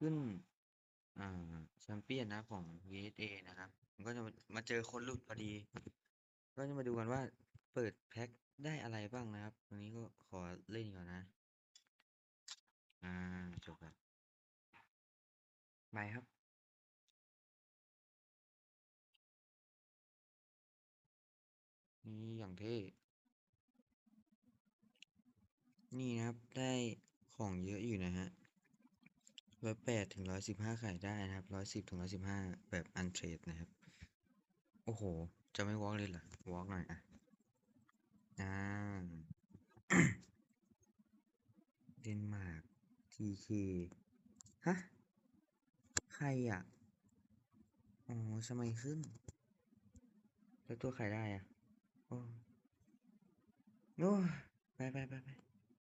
ขึ้นอ่แชมเปี้ยนนะของ VSA นะครับมันก็จะมาเจอคนหลุดพอดีก็จะมาดูกันว่าเปิดแพ็คได้อะไรบ้างนะครับวันนี้ก็ขอเล่นก่อนนะอ่าจบแล้วไปครับนี่อย่างเท่นี่นะครับได้ของเยอะอยู่นะฮะ108 ถึง 115ขายได้นะครับ110 ถึง 115แบบอันเทรดนะครับโอ้โหจะไม่วอล์กเลยเหรอวอล์กหน่อยอ่ะอ่าเดนมาร์กทีเคฮะใครอ่ะอ๋อทำไมขึ้นแล้วตัวใครได้อ่ะโอ้โอ้ไป